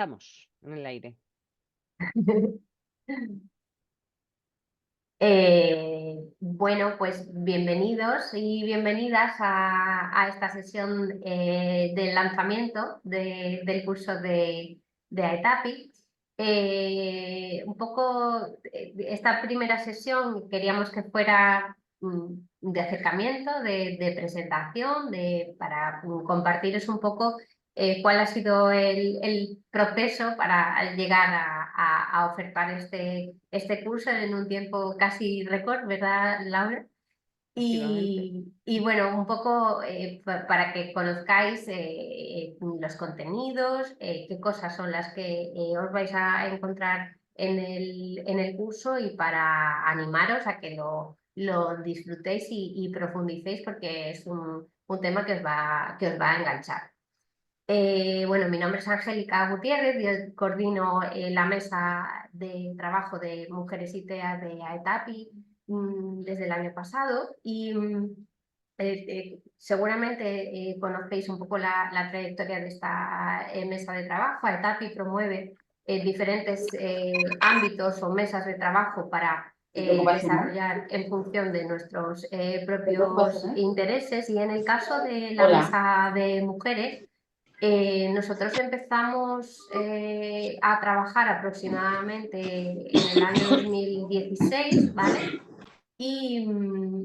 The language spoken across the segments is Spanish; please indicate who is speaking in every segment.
Speaker 1: estamos en el aire.
Speaker 2: Bueno, pues bienvenidos y bienvenidas a esta sesión del lanzamiento del curso de AETAPI. Un poco esta primera sesión queríamos que fuera de acercamiento, de presentación, para compartiros un poco cuál ha sido el proceso para llegar a ofertar este curso en un tiempo casi récord, ¿verdad, Laura? Y bueno, un poco para que conozcáis los contenidos, qué cosas son las que os vais a encontrar en el curso, y para animaros a que lo disfrutéis y profundicéis, porque es un tema que os va a enganchar. Bueno, mi nombre es Angélica Gutiérrez, yo coordino la mesa de trabajo de Mujeres y TEA de AETAPI desde el año pasado, y seguramente conocéis un poco la trayectoria de esta mesa de trabajo. AETAPI promueve diferentes ámbitos o mesas de trabajo para desarrollar en función de nuestros propios intereses, y en el caso de la mesa de mujeres, nosotros empezamos a trabajar aproximadamente en el año 2016, ¿vale? Y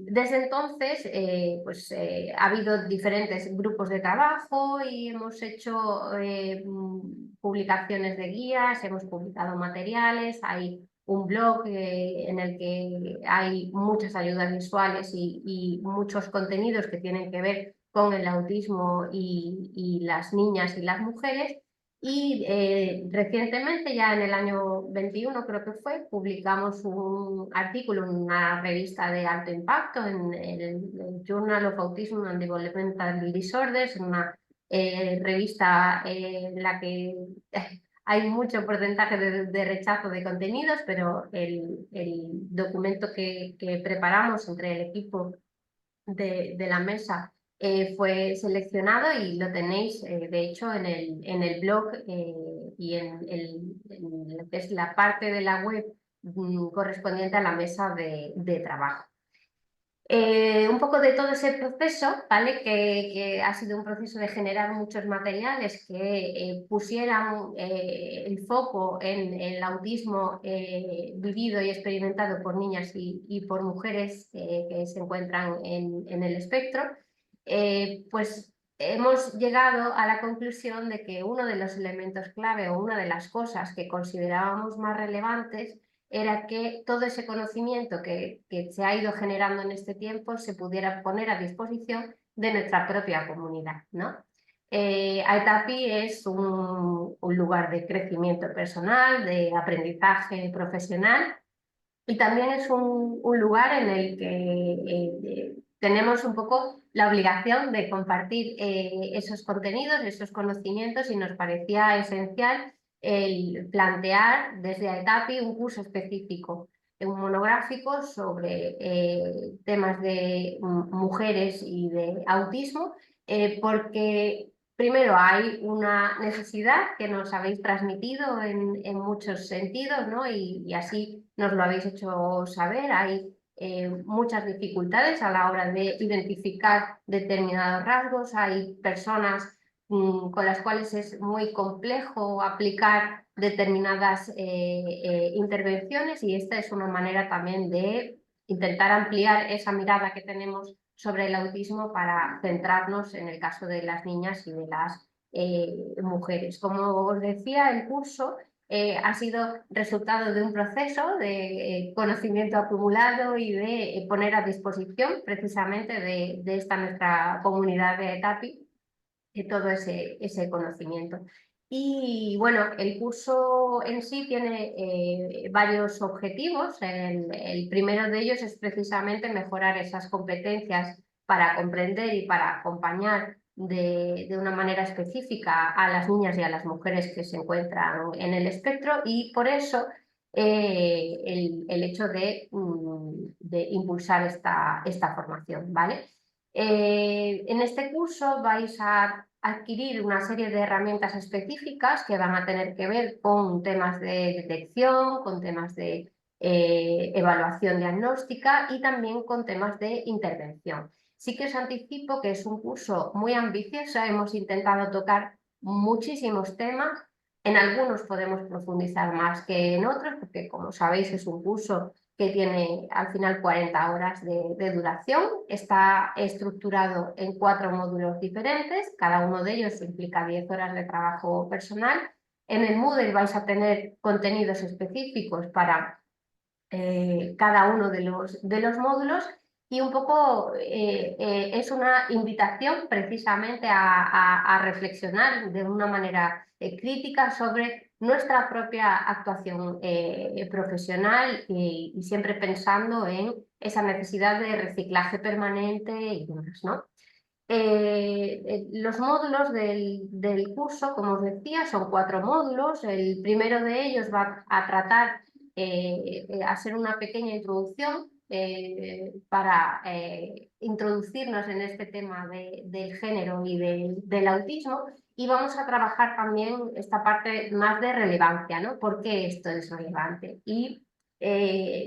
Speaker 2: desde entonces pues, ha habido diferentes grupos de trabajo y hemos hecho publicaciones de guías, hemos publicado materiales, hay un blog en el que hay muchas ayudas visuales y muchos contenidos que tienen que ver con el autismo y las niñas y las mujeres. Y recientemente, ya en el año 21 creo que fue, publicamos un artículo en una revista de alto impacto, en el Journal of Autism and Developmental Disorders, en una revista en la que hay mucho porcentaje de rechazo de contenidos, pero el documento que preparamos entre el equipo de la mesa fue seleccionado, y lo tenéis de hecho en el blog y en lo que es la parte de la web correspondiente a la mesa de trabajo. Un poco de todo ese proceso, ¿vale? Que ha sido un proceso de generar muchos materiales que pusieran el foco en el autismo vivido y experimentado por niñas y por mujeres que se encuentran en el espectro. Pues hemos llegado a la conclusión de que uno de los elementos clave, o una de las cosas que considerábamos más relevantes, era que todo ese conocimiento que se ha ido generando en este tiempo se pudiera poner a disposición de nuestra propia comunidad, ¿no? AETAPI es un lugar de crecimiento personal, de aprendizaje profesional, y también es un lugar en el que tenemos un poco la obligación de compartir esos contenidos, esos conocimientos, y nos parecía esencial el plantear desde AETAPI un curso específico, un monográfico sobre temas de mujeres y de autismo, porque primero hay una necesidad que nos habéis transmitido en muchos sentidos, ¿no? Y así nos lo habéis hecho saber. Hay muchas dificultades a la hora de identificar determinados rasgos, hay personas con las cuales es muy complejo aplicar determinadas intervenciones, y esta es una manera también de intentar ampliar esa mirada que tenemos sobre el autismo para centrarnos en el caso de las niñas y de las mujeres. Como os decía, el curso ha sido resultado de un proceso de conocimiento acumulado y de poner a disposición precisamente de esta nuestra comunidad de AETAPI todo ese conocimiento. Y bueno, el curso en sí tiene varios objetivos. El primero de ellos es precisamente mejorar esas competencias para comprender y para acompañar de una manera específica a las niñas y a las mujeres que se encuentran en el espectro, y por eso el hecho de impulsar esta formación, ¿vale? En este curso vais a adquirir una serie de herramientas específicas que van a tener que ver con temas de detección, con temas de evaluación diagnóstica y también con temas de intervención. Sí que os anticipo que es un curso muy ambicioso, hemos intentado tocar muchísimos temas, en algunos podemos profundizar más que en otros, porque como sabéis es un curso que tiene al final 40 horas de duración, está estructurado en 4 módulos diferentes, cada uno de ellos implica 10 horas de trabajo personal. En el Moodle vais a tener contenidos específicos para cada uno de los módulos y un poco es una invitación precisamente a reflexionar de una manera crítica sobre nuestra propia actuación profesional y siempre pensando en esa necesidad de reciclaje permanente y demás, ¿no? Los módulos del curso, como os decía, son 4 módulos. El primero de ellos va a tratar hacer una pequeña introducción para introducirnos en este tema del género y del autismo, y vamos a trabajar también esta parte más de relevancia, ¿no? ¿Por qué esto es relevante? Y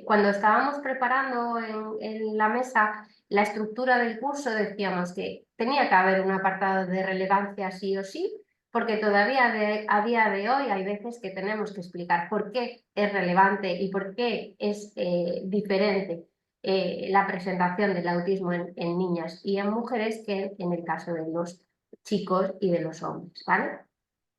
Speaker 2: cuando estábamos preparando en la mesa la estructura del curso, decíamos que tenía que haber un apartado de relevancia sí o sí, porque todavía a día de hoy hay veces que tenemos que explicar por qué es relevante y por qué es diferente la presentación del autismo en niñas y en mujeres que en el caso de los chicos y de los hombres, ¿vale?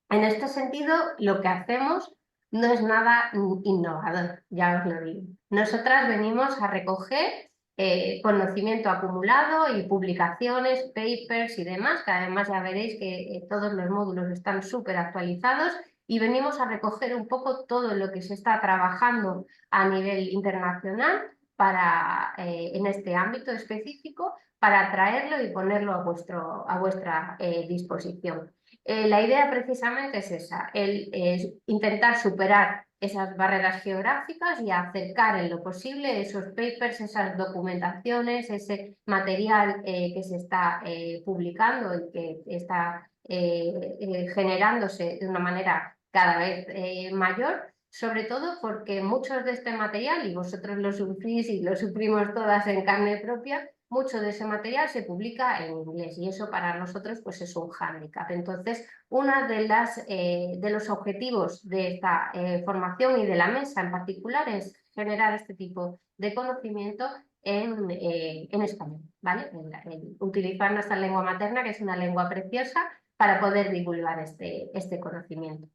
Speaker 2: En este sentido, lo que hacemos no es nada innovador, ya os lo digo. Nosotras venimos a recoger conocimiento acumulado y publicaciones, papers y demás, que además ya veréis que todos los módulos están súper actualizados, y venimos a recoger un poco todo lo que se está trabajando a nivel internacional en este ámbito específico, para traerlo y ponerlo a vuestra disposición. La idea precisamente es esa, es intentar superar esas barreras geográficas y acercar en lo posible esos papers, esas documentaciones, ese material que se está publicando y que está generándose de una manera cada vez mayor, sobre todo porque muchos de este material, y vosotros lo sufrís y lo sufrimos todas en carne propia, mucho de ese material se publica en inglés y eso para nosotros pues es un hándicap. Entonces, uno de los objetivos de esta formación y de la mesa en particular es generar este tipo de conocimiento en español, ¿vale? Utilizar nuestra lengua materna, que es una lengua preciosa, para poder divulgar este conocimiento.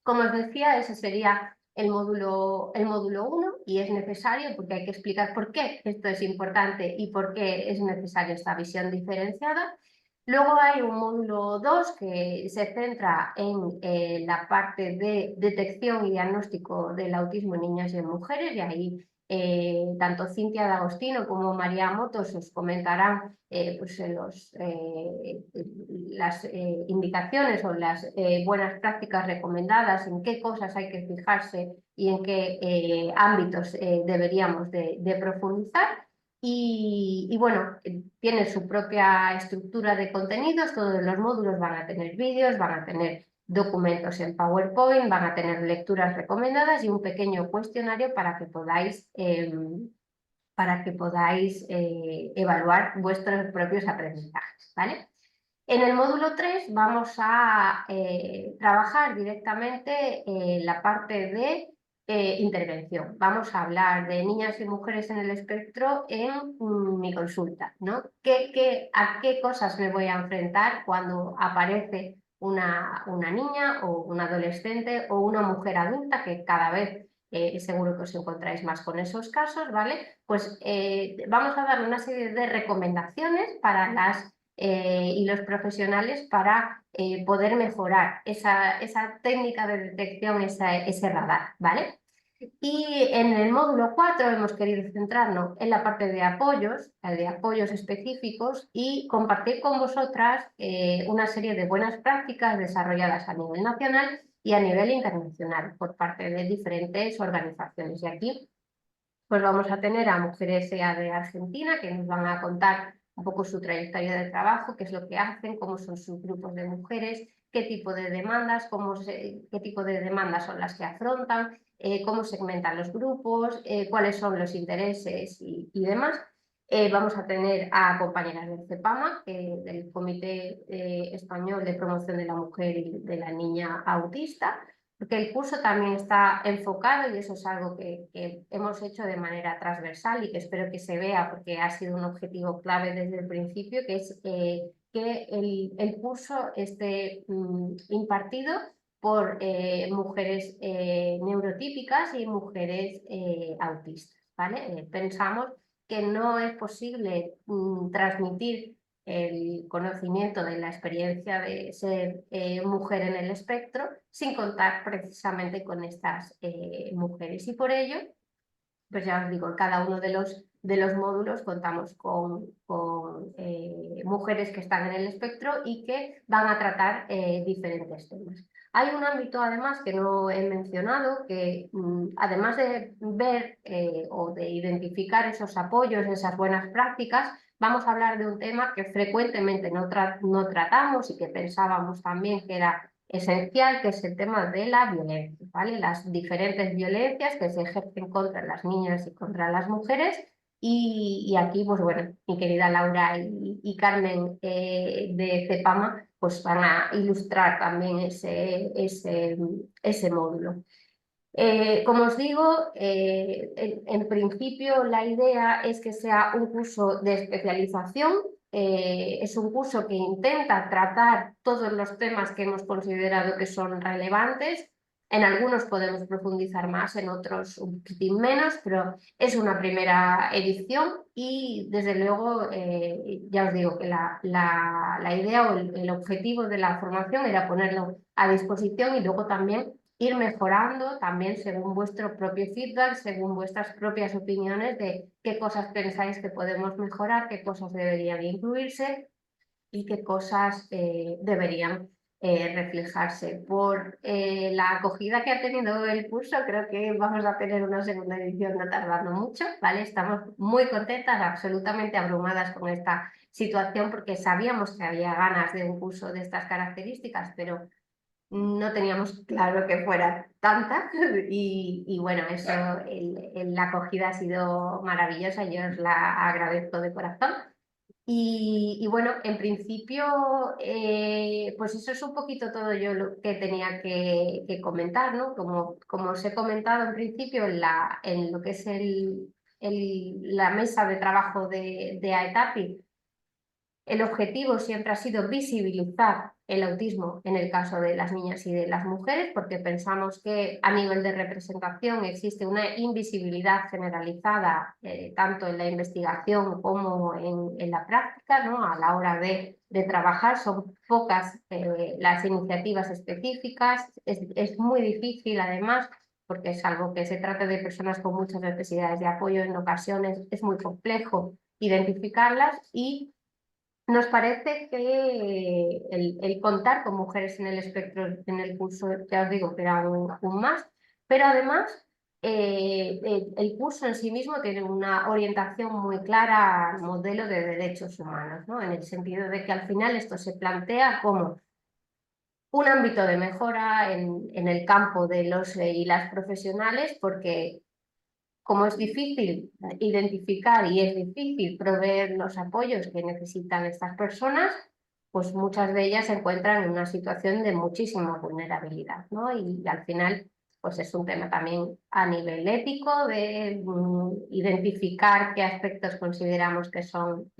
Speaker 2: Como os decía, ese sería el módulo 1 y es necesario porque hay que explicar por qué esto es importante y por qué es necesaria esta visión diferenciada. Luego hay un módulo 2 que se centra en la parte de detección y diagnóstico del autismo en niñas y en mujeres, y ahí tanto Cintia D'Agostino como María Motos os comentarán pues, las indicaciones o las buenas prácticas recomendadas, en qué cosas hay que fijarse y en qué ámbitos deberíamos de profundizar. Y bueno, tiene su propia estructura de contenidos, todos los módulos van a tener vídeos, van a tener documentos en PowerPoint, van a tener lecturas recomendadas y un pequeño cuestionario para que podáis evaluar vuestros propios aprendizajes, ¿vale? En el módulo 3 vamos a trabajar directamente la parte de intervención. Vamos a hablar de niñas y mujeres en el espectro en mi consulta, ¿no? ¿A qué cosas me voy a enfrentar cuando aparece una niña o un adolescente o una mujer adulta, que cada vez seguro que os encontráis más con esos casos, ¿vale? Pues vamos a dar una serie de recomendaciones para las y los profesionales para poder mejorar esa técnica de detección, ese radar, ¿vale? Y en el módulo 4 hemos querido centrarnos en la parte de apoyos específicos y compartir con vosotras una serie de buenas prácticas desarrolladas a nivel nacional y a nivel internacional por parte de diferentes organizaciones. Y aquí pues vamos a tener a Mujeres EA de Argentina, que nos van a contar un poco su trayectoria de trabajo, qué es lo que hacen, cómo son sus grupos de mujeres, qué tipo de demandas, qué tipo de demandas son las que afrontan, cómo segmentan los grupos, cuáles son los intereses y demás. Vamos a tener a compañeras del CEPAMA, del Comité Español de Promoción de la Mujer y de la Niña Autista, porque el curso también está enfocado, y eso es algo que hemos hecho de manera transversal y que espero que se vea, porque ha sido un objetivo clave desde el principio, que es que el curso esté impartido por mujeres neurotípicas y mujeres autistas, ¿vale? Pensamos que no es posible transmitir el conocimiento de la experiencia de ser mujer en el espectro sin contar precisamente con estas mujeres. Y por ello, pues ya os digo, en cada uno de los módulos contamos con mujeres que están en el espectro y que van a tratar diferentes temas. Hay un ámbito además que no he mencionado, que además de ver o de identificar esos apoyos, esas buenas prácticas, vamos a hablar de un tema que frecuentemente no tratamos y que pensábamos también que era esencial, que es el tema de la violencia, ¿vale? Las diferentes violencias que se ejercen contra las niñas y contra las mujeres. Y aquí, pues bueno, mi querida Laura y Carmen de CEPAMA pues van a ilustrar también ese módulo. Como os digo, en principio la idea es que sea un curso de especialización. Es un curso que intenta tratar todos los temas que hemos considerado que son relevantes. En algunos podemos profundizar más, en otros un poquitín menos, pero es una primera edición y desde luego ya os digo que la idea o el objetivo de la formación era ponerlo a disposición y luego también ir mejorando también según vuestro propio feedback, según vuestras propias opiniones de qué cosas pensáis que podemos mejorar, qué cosas deberían incluirse y qué cosas deberían reflejarse. Por la acogida que ha tenido el curso, creo que vamos a tener una segunda edición no tardando mucho, ¿vale? Estamos muy contentas, absolutamente abrumadas con esta situación, porque sabíamos que había ganas de un curso de estas características, pero no teníamos claro que fuera tanta y bueno, eso, la acogida ha sido maravillosa, yo os la agradezco de corazón. Y bueno, en principio, pues eso es un poquito todo yo lo que tenía que comentar, ¿no? Como os he comentado en principio en lo que es la mesa de trabajo de AETAPI, el objetivo siempre ha sido visibilizar el autismo en el caso de las niñas y de las mujeres, porque pensamos que a nivel de representación existe una invisibilidad generalizada, tanto en la investigación como en la práctica, ¿no? A la hora de trabajar son pocas las iniciativas específicas, es muy difícil además, porque es algo que se trata de personas con muchas necesidades de apoyo, en ocasiones es muy complejo identificarlas y nos parece que el contar con mujeres en el espectro en el curso, ya os digo, que era un más, pero además el curso en sí mismo tiene una orientación muy clara al modelo de derechos humanos, ¿no? En el sentido de que al final esto se plantea como un ámbito de mejora en el campo de los y las profesionales, porque como es difícil identificar y es difícil proveer los apoyos que necesitan estas personas, pues muchas de ellas se encuentran en una situación de muchísima vulnerabilidad, ¿no? Y al final, pues es un tema también a nivel ético de identificar qué aspectos consideramos que son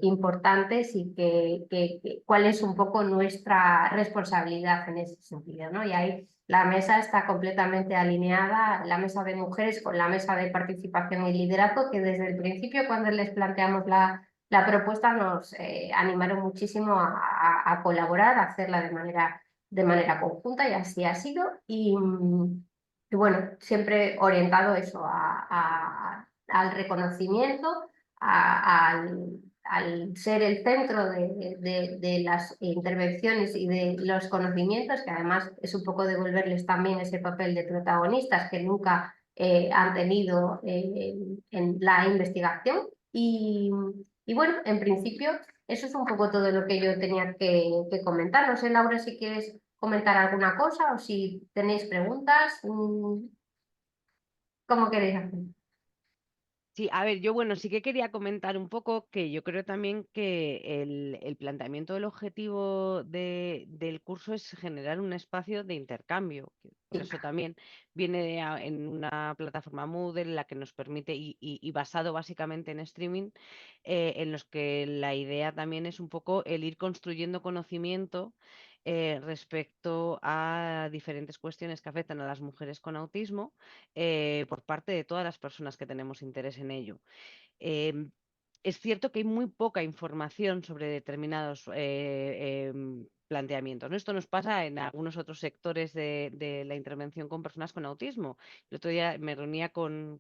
Speaker 2: importantes y cuál es un poco nuestra responsabilidad en ese sentido, ¿no? Y ahí la mesa está completamente alineada, la mesa de mujeres con la mesa de participación y liderazgo, que desde el principio, cuando les planteamos la propuesta, nos animaron muchísimo a colaborar, a hacerla de manera conjunta, y así ha sido. Y bueno, siempre orientado eso al reconocimiento, al ser el centro de las intervenciones y de los conocimientos, que además es un poco devolverles también ese papel de protagonistas que nunca han tenido en la investigación. Y Y bueno, en principio, eso es un poco todo lo que yo tenía que comentar. No sé, Laura, si quieres comentar alguna cosa o si tenéis preguntas, ¿cómo queréis hacer?
Speaker 1: Sí, a ver, yo bueno, sí que quería comentar un poco que yo creo también que el planteamiento del objetivo del curso es generar un espacio de intercambio. Por
Speaker 2: Sí.
Speaker 1: eso también viene en una plataforma Moodle en la que nos permite, y basado básicamente en streaming, en los que la idea también es un poco el ir construyendo conocimiento respecto a diferentes cuestiones que afectan a las mujeres con autismo por parte de todas las personas que tenemos interés en ello. Em, es cierto que hay muy poca información sobre determinados planteamientos, ¿no? Esto nos pasa en algunos otros sectores de la intervención con personas con autismo. El otro día me reunía con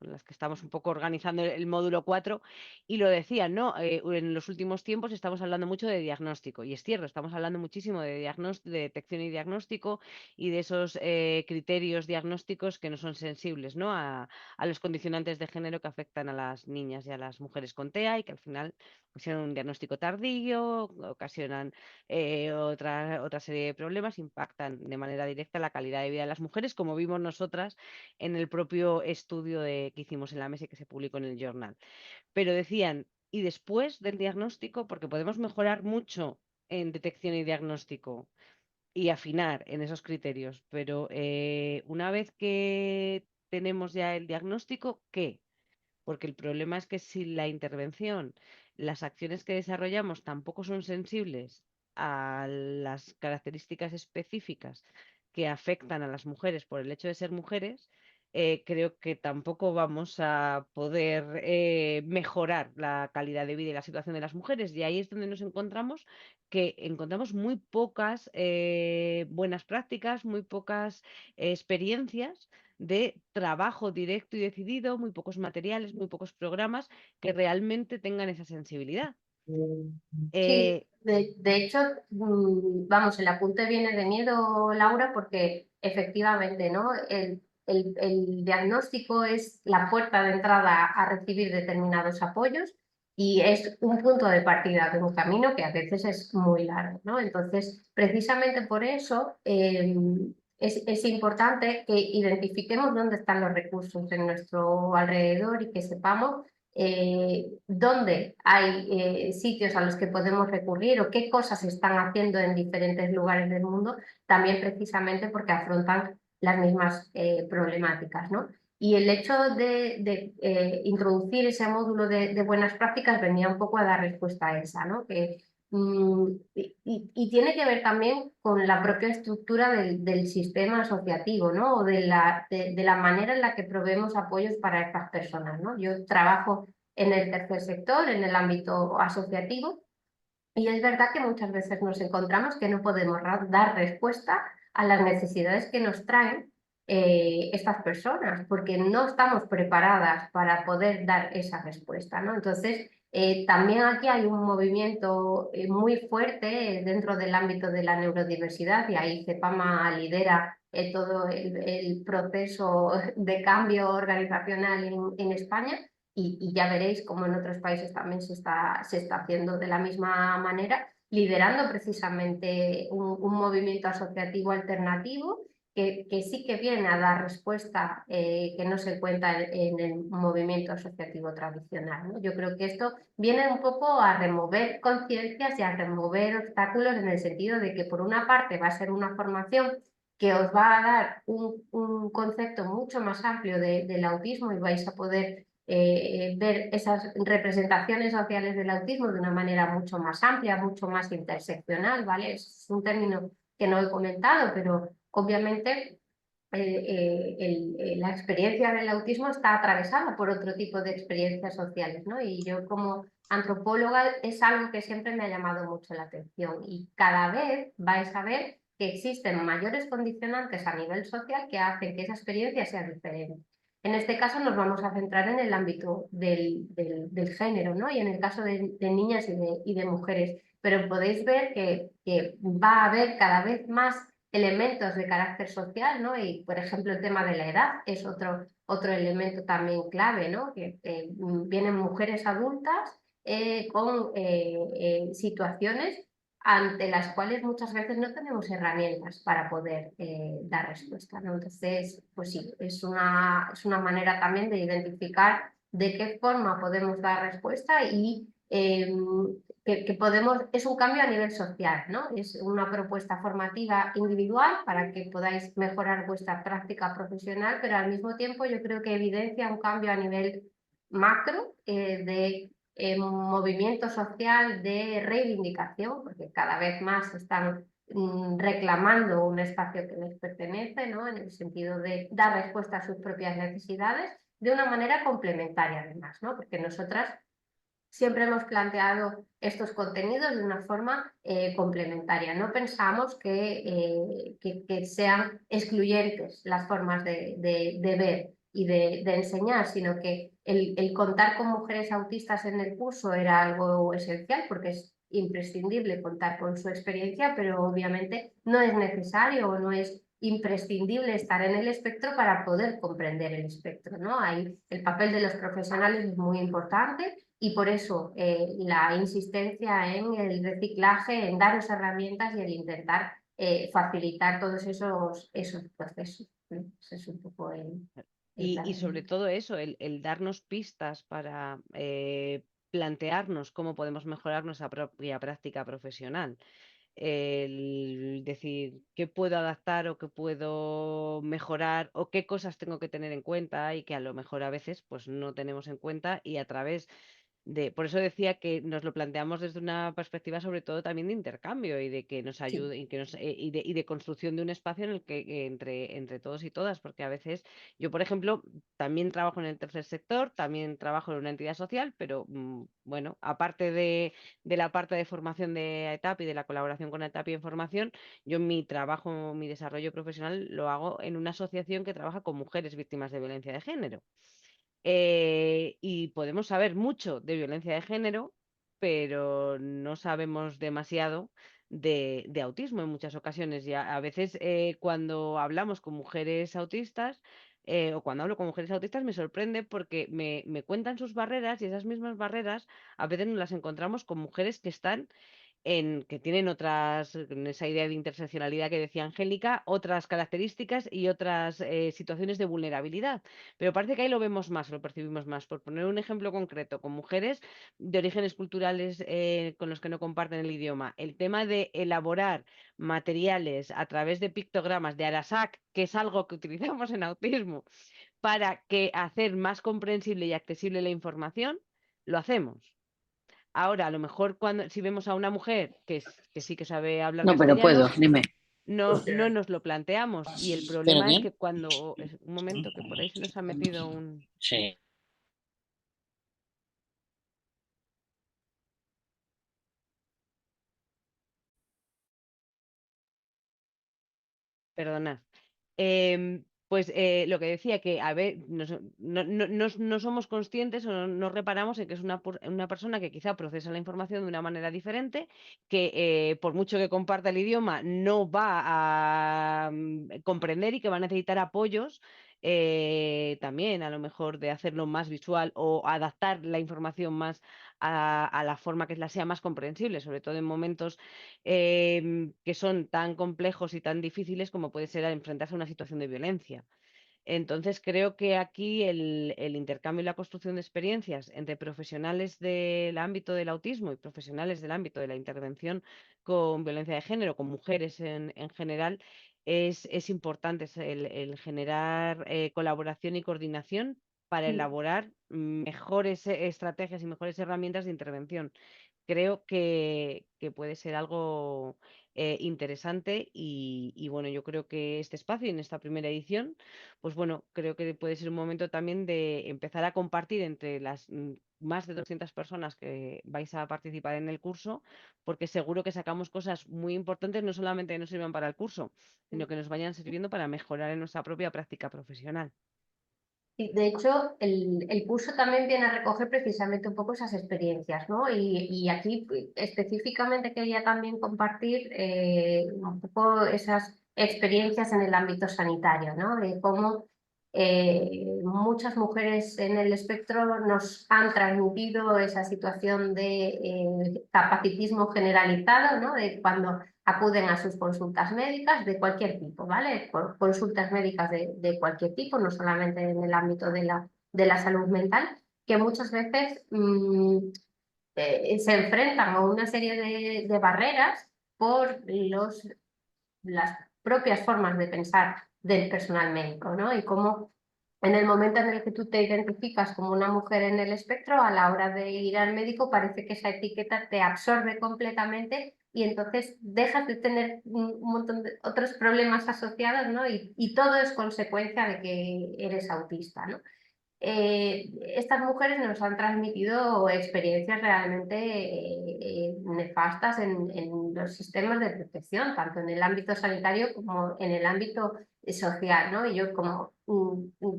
Speaker 1: las que estamos un poco organizando el módulo 4 y lo decían, ¿no? En los últimos tiempos estamos hablando mucho de diagnóstico y es cierto, estamos hablando muchísimo de detección y diagnóstico y de esos criterios diagnósticos que no son sensibles, ¿no? A los condicionantes de género que afectan a las niñas y a las mujeres con TEA y que al final ocasionan un diagnóstico tardío, ocasionan otra serie de problemas, impactan de manera directa la calidad de vida de las mujeres, como vimos nosotras en el propio estudio que hicimos en la mesa y que se publicó en el Journal. Pero decían, y después del diagnóstico, porque podemos mejorar mucho en detección y diagnóstico y afinar en esos criterios, pero una vez que tenemos ya el diagnóstico, ¿qué? Porque el problema es que si la intervención, las acciones que desarrollamos tampoco son sensibles a las características específicas que afectan a las mujeres por el hecho de ser mujeres, creo que tampoco vamos a poder mejorar la calidad de vida y la situación de las mujeres. Y ahí es donde nos encontramos, que encontramos muy pocas buenas prácticas, muy pocas experiencias de trabajo directo y decidido, muy pocos materiales, muy pocos programas que realmente tengan esa sensibilidad.
Speaker 2: Sí,
Speaker 1: Eh,
Speaker 2: de hecho, vamos, el apunte viene de miedo, Laura, porque efectivamente, ¿no? El diagnóstico es la puerta de entrada a recibir determinados apoyos y es un punto de partida de un camino que a veces es muy largo, ¿no? Entonces, precisamente por eso es importante que identifiquemos dónde están los recursos en nuestro alrededor y que sepamos dónde hay sitios a los que podemos recurrir o qué cosas se están haciendo en diferentes lugares del mundo, también precisamente porque afrontan las mismas problemáticas, ¿no? Y el hecho de introducir ese módulo de buenas prácticas venía un poco a dar respuesta a esa, ¿no? Y tiene que ver también con la propia estructura del sistema asociativo, ¿no? O de la manera en la que proveemos apoyos para estas personas, ¿no? Yo trabajo en el tercer sector, en el ámbito asociativo, y es verdad que muchas veces nos encontramos que no podemos dar respuesta a las necesidades que nos traen estas personas, porque no estamos preparadas para poder dar esa respuesta, ¿no? Entonces, también aquí hay un movimiento muy fuerte dentro del ámbito de la neurodiversidad y ahí CEPAMA lidera todo el proceso de cambio organizacional en España y ya veréis cómo en otros países también se está haciendo de la misma manera, liderando precisamente un movimiento asociativo alternativo que sí que viene a dar respuesta que no se cuenta en el movimiento asociativo tradicional, ¿no? Yo creo que esto viene un poco a remover conciencias y a remover obstáculos en el sentido de que por una parte va a ser una formación que os va a dar un concepto mucho más amplio del autismo y vais a poder ver esas representaciones sociales del autismo de una manera mucho más amplia, mucho más interseccional, ¿vale? Es un término que no he comentado, pero obviamente la experiencia del autismo está atravesada por otro tipo de experiencias sociales, ¿no? Y yo como antropóloga es algo que siempre me ha llamado mucho la atención y cada vez vais a ver que existen mayores condicionantes a nivel social que hacen que esa experiencia sea diferente. En este caso nos vamos a centrar en el ámbito del género, ¿no? Y en el caso de niñas y de mujeres. Pero podéis ver que va a haber cada vez más elementos de carácter social, ¿no? Y, por ejemplo, el tema de la edad es otro elemento también clave, ¿no? Que vienen mujeres adultas con situaciones ante las cuales muchas veces no tenemos herramientas para poder dar respuesta, ¿no? Entonces, pues sí, es una manera también de identificar de qué forma podemos dar respuesta y que podemos, es un cambio a nivel social, ¿no? Es una propuesta formativa individual para que podáis mejorar vuestra práctica profesional, pero al mismo tiempo yo creo que evidencia un cambio a nivel macro de movimiento social de reivindicación, porque cada vez más están reclamando un espacio que les pertenece, ¿no? En el sentido de dar respuesta a sus propias necesidades de una manera complementaria además, ¿no? Porque nosotras siempre hemos planteado estos contenidos de una forma complementaria. No pensamos que sean excluyentes las formas de ver y de enseñar, sino que el contar con mujeres autistas en el curso era algo esencial porque es imprescindible contar con su experiencia, pero obviamente no es necesario o no es imprescindible estar en el espectro para poder comprender el espectro, ¿no? Ahí el papel de los profesionales es muy importante y por eso la insistencia en el reciclaje, en daros herramientas y el intentar facilitar todos esos procesos, ¿no? Ese es un poco el
Speaker 1: Y sobre
Speaker 2: planteamiento.
Speaker 1: todo eso, el darnos pistas para plantearnos cómo podemos mejorar nuestra propia práctica profesional. El decir qué puedo adaptar o qué puedo mejorar o qué cosas tengo que tener en cuenta y que a lo mejor a veces pues no tenemos en cuenta y a través por eso decía que nos lo planteamos desde una perspectiva sobre todo también de intercambio y de que nos
Speaker 2: Sí,
Speaker 1: ayude y de construcción de un espacio en el que entre todos y todas, porque a veces yo, por ejemplo, también trabajo en el tercer sector, también trabajo en una entidad social, pero bueno, aparte de la parte de formación de ETAP y de la colaboración con ETAP y en formación, yo mi trabajo, mi desarrollo profesional lo hago en una asociación que trabaja con mujeres víctimas de violencia de género. Y podemos saber mucho de violencia de género, pero no sabemos demasiado de autismo en muchas ocasiones. Y a veces cuando hablamos con mujeres autistas, o cuando hablo con mujeres autistas, me sorprende porque me cuentan sus barreras y esas mismas barreras a veces nos las encontramos con mujeres que están que tienen otras, en esa idea de interseccionalidad que decía Angélica, otras características y otras situaciones de vulnerabilidad. Pero parece que ahí lo vemos más, lo percibimos más. Por poner un ejemplo concreto, con mujeres de orígenes culturales con los que no comparten el idioma, el tema de elaborar materiales a través de pictogramas de Arasac, que es algo que utilizamos en autismo, para que hacer más comprensible y accesible la información, lo hacemos. Ahora, a lo mejor cuando si vemos a una mujer que sí que sabe hablar
Speaker 3: No, pero puedo,
Speaker 1: castellano,
Speaker 3: dime.
Speaker 1: no nos lo planteamos. Y el
Speaker 3: ¿Pero
Speaker 1: problema es
Speaker 3: bien?
Speaker 1: que cuando, un momento que por ahí se nos ha metido un,
Speaker 3: Sí.
Speaker 1: perdonad. Pues lo que decía que, a ver, no somos conscientes o no reparamos en que es una persona que quizá procesa la información de una manera diferente, que por mucho que comparta el idioma, no va a comprender y que va a necesitar apoyos también, a lo mejor, de hacerlo más visual o adaptar la información más a la forma que la sea más comprensible, sobre todo en momentos que son tan complejos y tan difíciles como puede ser enfrentarse a una situación de violencia. Entonces, creo que aquí el intercambio y la construcción de experiencias entre profesionales del ámbito del autismo y profesionales del ámbito de la intervención con violencia de género, con mujeres en general, es importante, es el generar colaboración y coordinación para elaborar mejores estrategias y mejores herramientas de intervención. Creo que puede ser algo interesante y bueno, yo creo que este espacio en esta primera edición pues bueno, creo que puede ser un momento también de empezar a compartir entre las más de 200 personas que vais a participar en el curso, porque seguro que sacamos cosas muy importantes, no solamente que nos sirvan para el curso, sino que nos vayan sirviendo para mejorar en nuestra propia práctica profesional.
Speaker 2: Sí, de hecho, el curso también viene a recoger precisamente un poco esas experiencias, ¿no? Y aquí específicamente quería también compartir un poco esas experiencias en el ámbito sanitario, ¿no? De cómo muchas mujeres en el espectro nos han transmitido esa situación de capacitismo generalizado, ¿no? De cuando acuden a sus consultas médicas de cualquier tipo, ¿vale? Consultas médicas de cualquier tipo, no solamente en el ámbito de la salud mental, que muchas veces se enfrentan a una serie de barreras por las propias formas de pensar del personal médico, ¿no? Y cómo en el momento en el que tú te identificas como una mujer en el espectro, a la hora de ir al médico parece que esa etiqueta te absorbe completamente y entonces dejas de tener un montón de otros problemas asociados, ¿no? Y todo es consecuencia de que eres autista, ¿no? Estas mujeres nos han transmitido experiencias realmente nefastas en los sistemas de protección, tanto en el ámbito sanitario como en el ámbito social, ¿no? Y yo como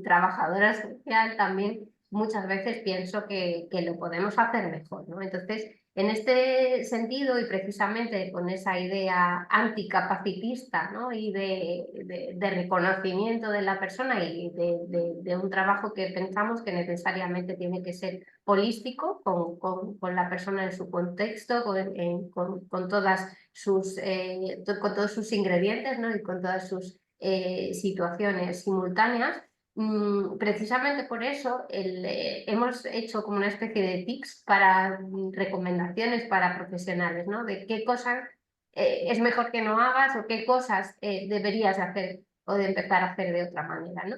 Speaker 2: trabajadora social también muchas veces pienso que lo podemos hacer mejor, ¿no? Entonces, en este sentido y precisamente con esa idea anticapacitista, ¿no? Y de reconocimiento de la persona y de un trabajo que pensamos que necesariamente tiene que ser holístico con la persona en su contexto, con todas sus, con todos sus ingredientes, ¿no? Y con todas sus situaciones simultáneas. Precisamente por eso hemos hecho como una especie de tips para recomendaciones para profesionales, ¿no? De qué cosas es mejor que no hagas o qué cosas deberías hacer o de empezar a hacer de otra manera, ¿no?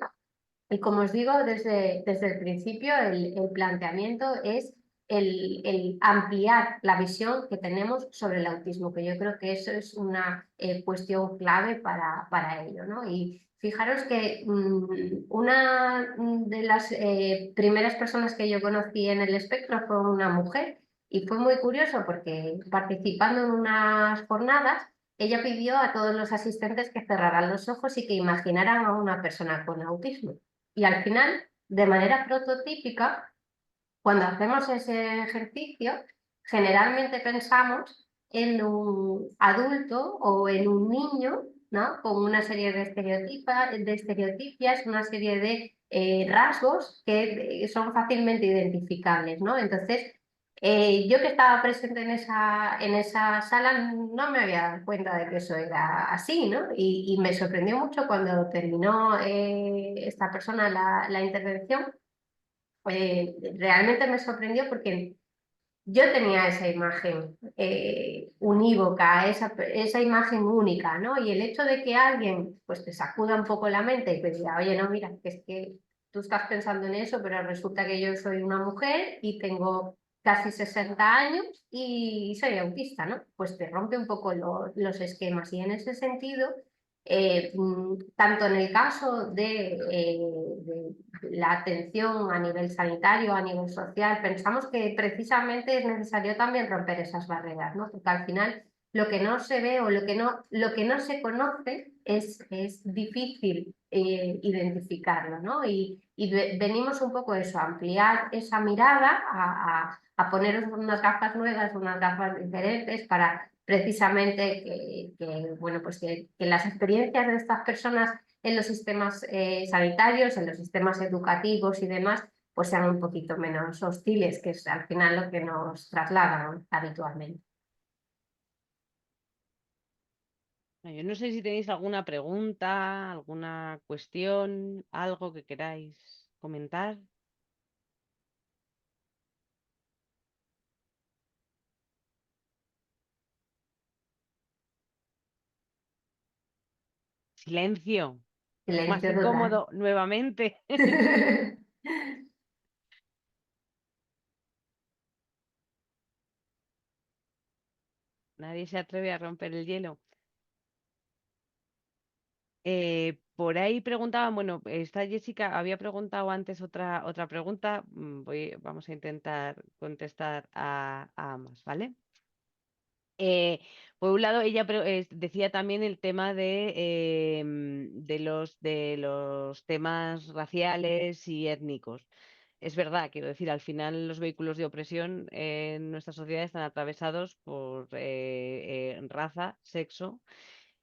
Speaker 2: Y como os digo, desde el principio el planteamiento es el ampliar la visión que tenemos sobre el autismo, que yo creo que eso es una cuestión clave para ello, ¿no? Y fijaros que una de las primeras personas que yo conocí en el espectro fue una mujer y fue muy curioso porque participando en unas jornadas, ella pidió a todos los asistentes que cerraran los ojos y que imaginaran a una persona con autismo. Y al final, de manera prototípica, cuando hacemos ese ejercicio, generalmente pensamos en un adulto o en un niño, ¿no? Con una serie de estereotipias, una serie de rasgos que son fácilmente identificables, ¿no? Entonces, yo que estaba presente en esa sala no me había dado cuenta de que eso era así, ¿no? Y me sorprendió mucho cuando terminó esta persona la intervención. Realmente me sorprendió porque yo tenía esa imagen unívoca, esa imagen única, ¿no? Y el hecho de que alguien pues te sacuda un poco la mente y te diga, oye, no, mira, que es que tú estás pensando en eso, pero resulta que yo soy una mujer y tengo casi 60 años y soy autista, ¿no? Pues te rompe un poco los esquemas y en ese sentido, tanto en el caso de la atención a nivel sanitario, a nivel social, pensamos que precisamente es necesario también romper esas barreras, ¿no? Porque al final lo que no se ve o lo que no se conoce es difícil identificarlo, ¿no? Y venimos un poco a eso, a ampliar esa mirada, a poner unas gafas nuevas, unas gafas diferentes para precisamente bueno, pues que las experiencias de estas personas en los sistemas sanitarios, en los sistemas educativos y demás, pues sean un poquito menos hostiles, que es al final lo que nos trasladan habitualmente.
Speaker 1: Yo no sé si tenéis alguna pregunta, alguna cuestión, algo que queráis comentar. Silencio, más
Speaker 2: Silencio total.
Speaker 1: incómodo nuevamente. Nadie se atreve a romper el hielo. Por ahí preguntaban, bueno, esta Jessica había preguntado antes otra pregunta. Vamos a intentar contestar a ambas, ¿vale? Por un lado, ella decía también el tema de los temas raciales y étnicos. Es verdad, quiero decir, al final los vehículos de opresión en nuestra sociedad están atravesados por raza, sexo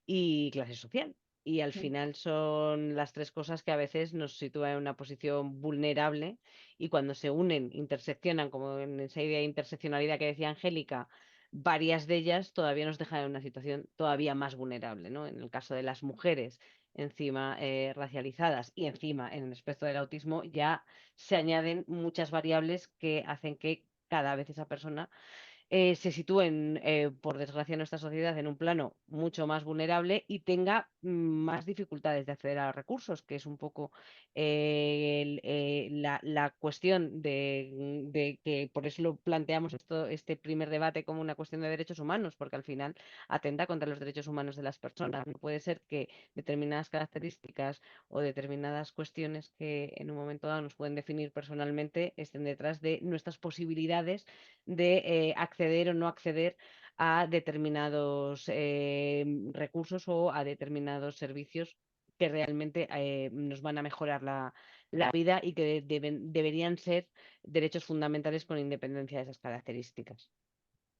Speaker 1: y clase social. Y al final son las tres cosas que a veces nos sitúan en una posición vulnerable y cuando se unen, interseccionan, como en esa idea de interseccionalidad que decía Angélica, varias de ellas todavía nos dejan en una situación todavía más vulnerable, ¿no? En el caso de las mujeres, encima racializadas y encima en el espectro del autismo, ya se añaden muchas variables que hacen que cada vez esa persona se sitúen, por desgracia, en nuestra sociedad en un plano mucho más vulnerable y tenga más dificultades de acceder a los recursos, que es un poco la cuestión de que por eso lo planteamos este primer debate como una cuestión de derechos humanos, porque al final atenta contra los derechos humanos de las personas. No puede ser que determinadas características o determinadas cuestiones que en un momento dado nos pueden definir personalmente estén detrás de nuestras posibilidades de acceder o no acceder a determinados recursos o a determinados servicios que realmente nos van a mejorar la vida y que deberían ser derechos fundamentales con independencia de esas características.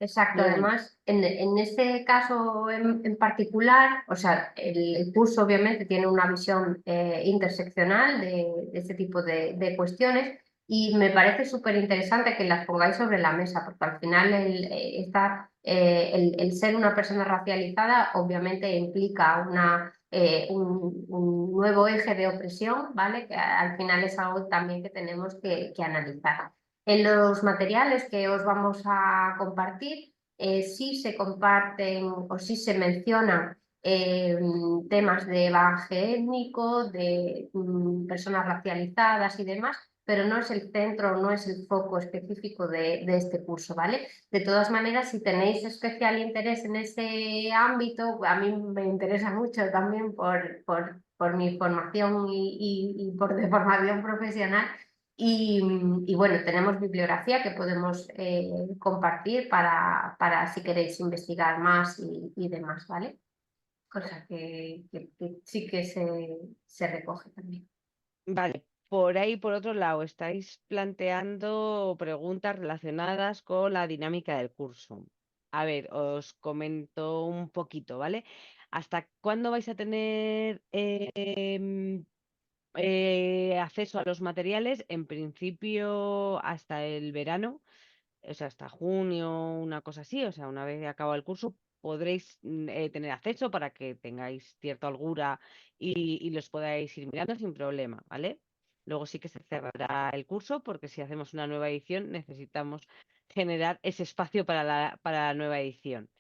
Speaker 2: Exacto,
Speaker 1: Luego,
Speaker 2: además, en este caso en particular, o sea, el curso obviamente tiene una visión interseccional de este tipo de cuestiones y me parece súper interesante que las pongáis sobre la mesa, porque al final el ser una persona racializada obviamente implica un nuevo eje de opresión, ¿vale? Que al final es algo también que tenemos que analizar. En los materiales que os vamos a compartir, sí se comparten o sí se mencionan temas de bagaje étnico, de personas racializadas y demás, pero no es el centro, no es el foco específico de este curso, ¿vale? De todas maneras, si tenéis especial interés en ese ámbito, a mí me interesa mucho también por mi formación y por deformación profesional. Y bueno, tenemos bibliografía que podemos compartir para si queréis investigar más y demás, ¿vale? Cosa que sí que se recoge también.
Speaker 1: vale, por ahí, por otro lado, estáis planteando preguntas relacionadas con la dinámica del curso. A ver, os comento un poquito, ¿vale? ¿Hasta cuándo vais a tener acceso a los materiales? En principio, hasta el verano, o sea, hasta junio, una cosa así, o sea, una vez acabado el curso, podréis tener acceso para que tengáis cierta holgura y los podáis ir mirando sin problema, ¿vale? Luego sí que se cerrará el curso porque si hacemos una nueva edición necesitamos generar ese espacio para la nueva edición.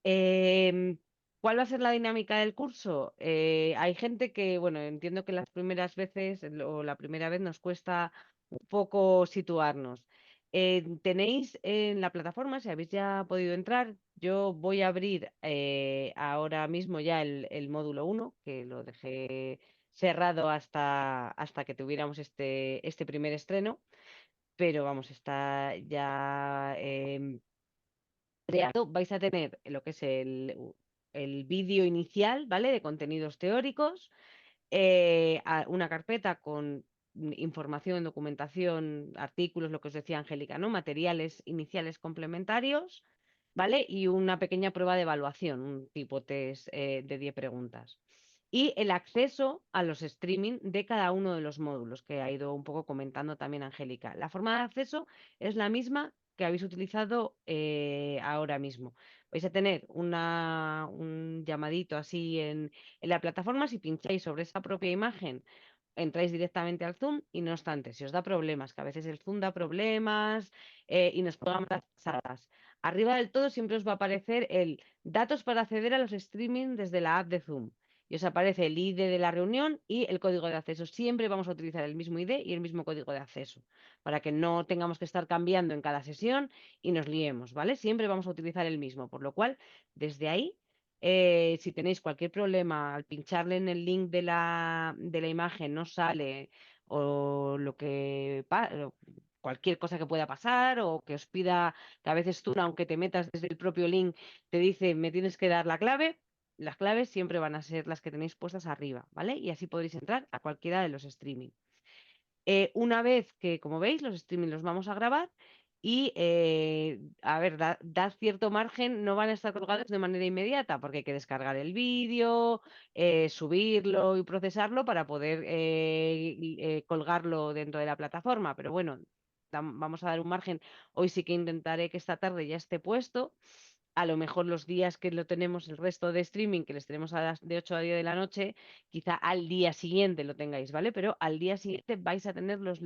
Speaker 1: Em, ¿Cuál va a ser la dinámica del curso? Hay gente que, bueno, entiendo que las primeras veces o la primera vez nos cuesta un poco situarnos. Tenéis en la plataforma, si habéis ya podido entrar, yo voy a abrir ahora mismo ya el módulo 1, que lo dejé cerrado hasta que tuviéramos este primer estreno, pero vamos, está ya creado. Vais a tener lo que es el vídeo inicial, ¿vale? De contenidos teóricos, una carpeta con información, documentación, artículos, lo que os decía Angélica, ¿no? Materiales iniciales complementarios, ¿vale? Y una pequeña prueba de evaluación, un tipo test de 10 preguntas. Y el acceso a los streaming de cada uno de los módulos, que ha ido un poco comentando también Angélica. La forma de acceso es la misma que habéis utilizado ahora mismo. Vais a tener un llamadito así en la plataforma. Si pincháis sobre esa propia imagen, entráis directamente al Zoom y no obstante, si os da problemas, que a veces el Zoom da problemas y nos pongan las pasadas, arriba del todo siempre os va a aparecer el datos para acceder a los streaming desde la app de Zoom. Y os aparece el ID de la reunión y el código de acceso. Siempre vamos a utilizar el mismo ID y el mismo código de acceso, para que no tengamos que estar cambiando en cada sesión y nos liemos, ¿vale? Siempre vamos a utilizar el mismo, por lo cual, desde ahí si tenéis cualquier problema al pincharle en el link de la imagen no sale o cualquier cosa que pueda pasar o que os pida que a veces tú, aunque te metas desde el propio link, te dice me tienes que dar la clave, las claves siempre van a ser las que tenéis puestas arriba, ¿vale? Y así podréis entrar a cualquiera de los streaming. Una vez que, como veis, los streaming los vamos a grabar y, a ver, da cierto margen, no van a estar colgados de manera inmediata porque hay que descargar el vídeo, subirlo y procesarlo para poder colgarlo dentro de la plataforma. Pero bueno, vamos a dar un margen. Hoy sí que intentaré que esta tarde ya esté puesto. A lo mejor los días que lo tenemos, el resto de streaming, que les tenemos a las de 8 a 10 de la noche, quizá al día siguiente lo tengáis, ¿vale? Pero al día siguiente vais a tener los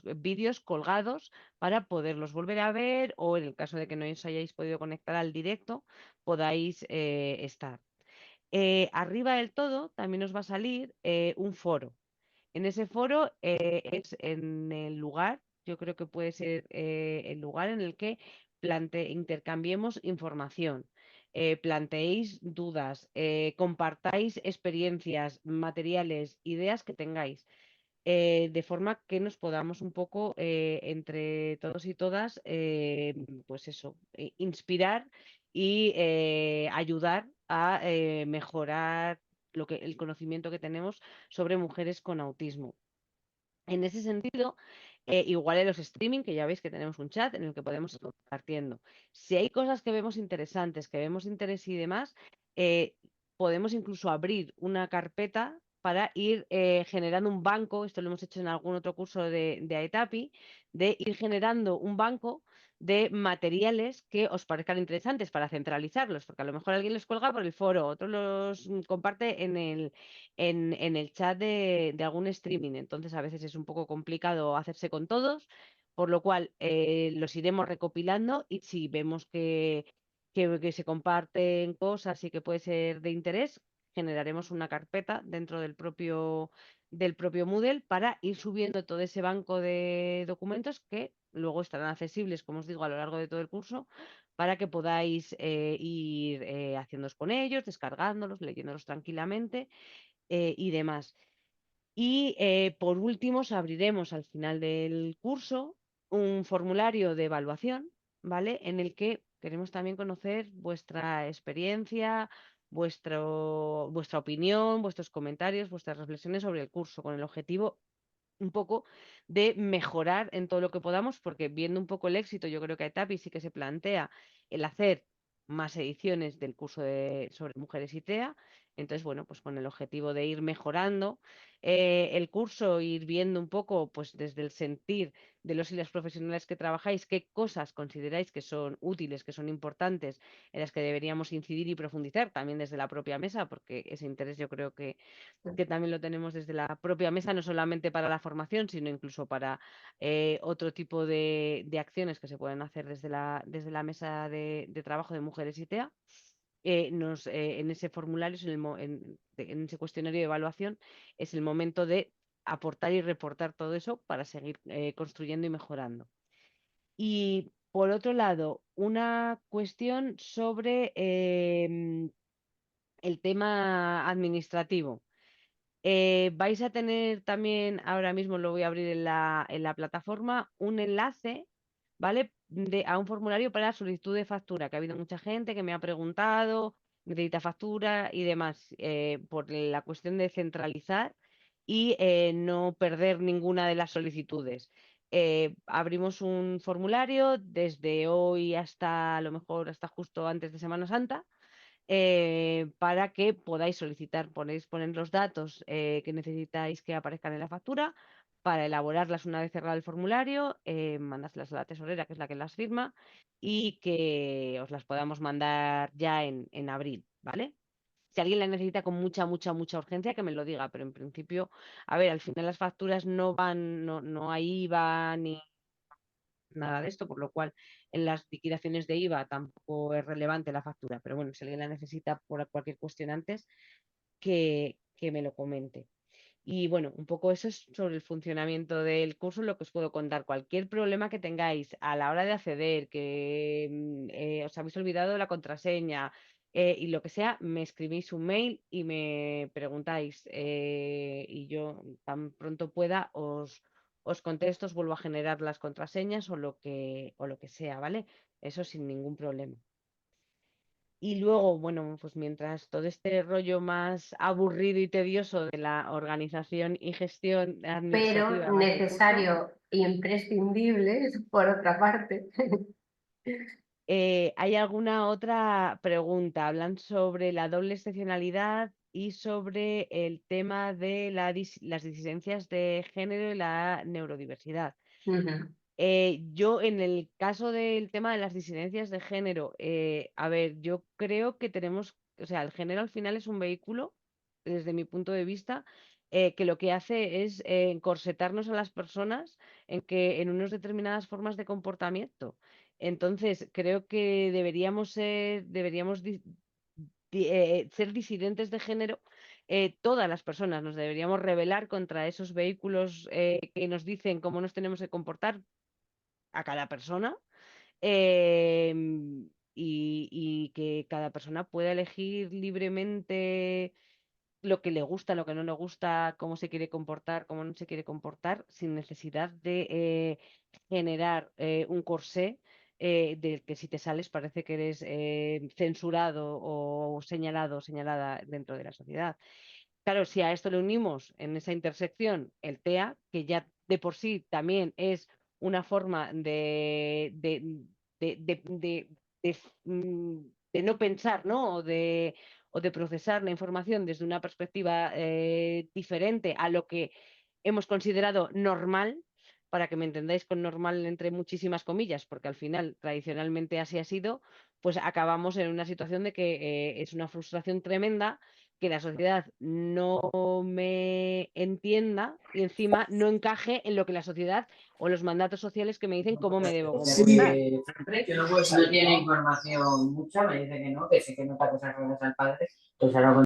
Speaker 1: vídeos colgados para poderlos volver a ver o en el caso de que no os hayáis podido conectar al directo, podáis estar. Arriba del todo también os va a salir un foro. En ese foro es en el lugar, yo creo que puede ser el lugar en el que intercambiemos información, planteéis dudas, compartáis experiencias, materiales, ideas que tengáis, de forma que nos podamos un poco entre todos y todas, pues eso, inspirar y ayudar a mejorar el conocimiento que tenemos sobre mujeres con autismo. En ese sentido, igual en los streaming, que ya veis que tenemos un chat en el que podemos ir compartiendo. Si hay cosas que vemos interesantes, que vemos interés y demás, eh, podemos incluso abrir una carpeta para ir generando un banco, esto lo hemos hecho en algún otro curso de AETAPI, de ir generando un banco de materiales que os parezcan interesantes para centralizarlos, porque a lo mejor alguien los cuelga por el foro, otro los comparte en el chat de algún streaming. Entonces, a veces es un poco complicado hacerse con todos, por lo cual los iremos recopilando y si vemos que se comparten cosas y que puede ser de interés, generaremos una carpeta dentro del propio Moodle para ir subiendo todo ese banco de documentos que luego estarán accesibles, como os digo, a lo largo de todo el curso para que podáis ir haciéndoos con ellos, descargándolos, leyéndolos tranquilamente y demás. Y por último, os abriremos al final del curso un formulario de evaluación, ¿vale? En el que queremos también conocer vuestra experiencia, vuestra opinión, vuestros comentarios, vuestras reflexiones sobre el curso, con el objetivo un poco de mejorar en todo lo que podamos, porque viendo un poco el éxito, yo creo que a ETAPI sí que se plantea el hacer más ediciones del curso sobre mujeres y TEA. Entonces, bueno, pues con el objetivo de ir mejorando el curso, ir viendo un poco, pues desde el sentir de los y las profesionales que trabajáis, qué cosas consideráis que son útiles, que son importantes, en las que deberíamos incidir y profundizar también desde la propia mesa, porque ese interés yo creo que también lo tenemos desde la propia mesa, no solamente para la formación, sino incluso para otro tipo de acciones que se pueden hacer desde la mesa de trabajo de mujeres ITEA. En ese formulario, en ese cuestionario de evaluación, es el momento de aportar y reportar todo eso para seguir construyendo y mejorando. Y por otro lado, una cuestión sobre el tema administrativo. Vais a tener también, ahora mismo lo voy a abrir en la plataforma, un enlace, ¿vale? A un formulario para solicitud de factura, que ha habido mucha gente que me ha preguntado, necesita factura y demás, por la cuestión de centralizar y no perder ninguna de las solicitudes. Abrimos un formulario desde hoy hasta, a lo mejor, hasta justo antes de Semana Santa, para que podáis solicitar, podéis poner los datos que necesitáis que aparezcan en la factura para elaborarlas una vez cerrado el formulario, mandárselas a la tesorera, que es la que las firma, y que os las podamos mandar ya en abril, ¿vale? Si alguien la necesita con mucha, mucha, mucha urgencia, que me lo diga, pero en principio, a ver, al final las facturas no van, no hay IVA ni nada de esto, por lo cual en las liquidaciones de IVA tampoco es relevante la factura, pero bueno, si alguien la necesita por cualquier cuestión antes, que me lo comente. Y bueno, un poco eso es sobre el funcionamiento del curso, lo que os puedo contar. Cualquier problema que tengáis a la hora de acceder, que os habéis olvidado de la contraseña y lo que sea, me escribís un mail y me preguntáis y yo tan pronto pueda os contesto, os vuelvo a generar las contraseñas o lo que sea, ¿vale? Eso sin ningún problema. Y luego, bueno, pues mientras todo este rollo más aburrido y tedioso de la organización y gestión
Speaker 2: pero
Speaker 1: administrativa va en curso,
Speaker 2: necesario e imprescindible por otra parte.
Speaker 1: ¿hay alguna otra pregunta? Hablan sobre la doble excepcionalidad y sobre el tema de las disidencias de género y la neurodiversidad.
Speaker 2: Ujú,
Speaker 1: Yo, en el caso del tema de las disidencias de género, a ver, yo creo que tenemos, o sea, el género al final es un vehículo, desde mi punto de vista, que lo que hace es encorsetarnos a las personas en unas determinadas formas de comportamiento. Entonces, creo que deberíamos ser disidentes de género. Todas las personas nos deberíamos rebelar contra esos vehículos que nos dicen cómo nos tenemos que comportar a cada persona, y que cada persona pueda elegir libremente lo que le gusta, lo que no le gusta, cómo se quiere comportar, cómo no se quiere comportar, sin necesidad de generar un corsé del que si te sales parece que eres censurado o señalado o señalada dentro de la sociedad. Claro, si a esto le unimos en esa intersección el TEA, que ya de por sí también es una forma de, mm, de no pensar, ¿no? O de procesar la información desde una perspectiva diferente a lo que hemos considerado normal, para que me entendáis con normal entre muchísimas comillas, porque al final tradicionalmente así ha sido, pues acabamos en una situación de que es una frustración tremenda que la sociedad no me entienda y encima no encaje en lo que la sociedad o los mandatos sociales que me dicen cómo me debo comportar.
Speaker 3: Sí, que no, pues, no tiene información mucha, me dice que no, que sí que nota cosas raras al padre. Entonces ahora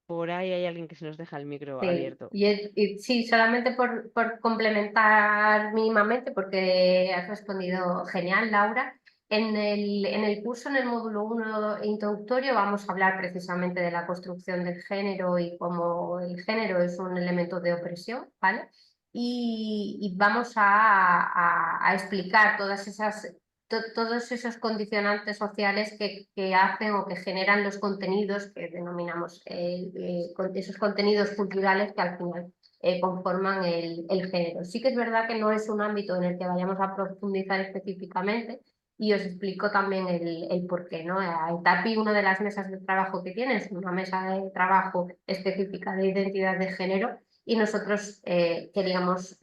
Speaker 1: Por ahí hay alguien que se nos deja el micro
Speaker 2: sí,
Speaker 1: abierto.
Speaker 2: y sí, solamente por complementar mínimamente, porque has respondido genial, Laura. En el curso, en el módulo 1 introductorio, vamos a hablar precisamente de la construcción del género y cómo el género es un elemento de opresión, ¿vale? Y vamos a explicar todos esos condicionantes sociales que hacen o que generan los contenidos que denominamos esos contenidos culturales que al final conforman el género. Sí que es verdad que no es un ámbito en el que vayamos a profundizar específicamente y os explico también el por qué, ¿no? El TAPI, una de las mesas de trabajo que tiene, es una mesa de trabajo específica de identidad de género y nosotros queríamos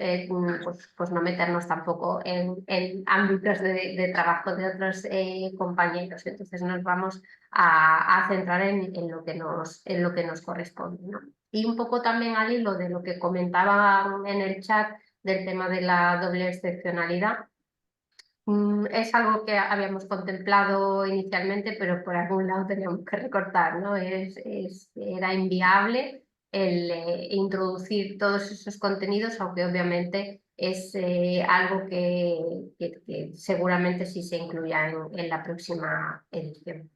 Speaker 2: pues no meternos tampoco en ámbitos de trabajo de otros compañeros. Entonces nos vamos a centrar en lo que nos corresponde, ¿no? Y un poco también al hilo de lo que comentaban en el chat del tema de la doble excepcionalidad. Es algo que habíamos contemplado inicialmente, pero por algún lado teníamos que recortar, ¿no? Era inviable el introducir todos esos contenidos, aunque obviamente es algo que seguramente sí se incluya en la próxima edición.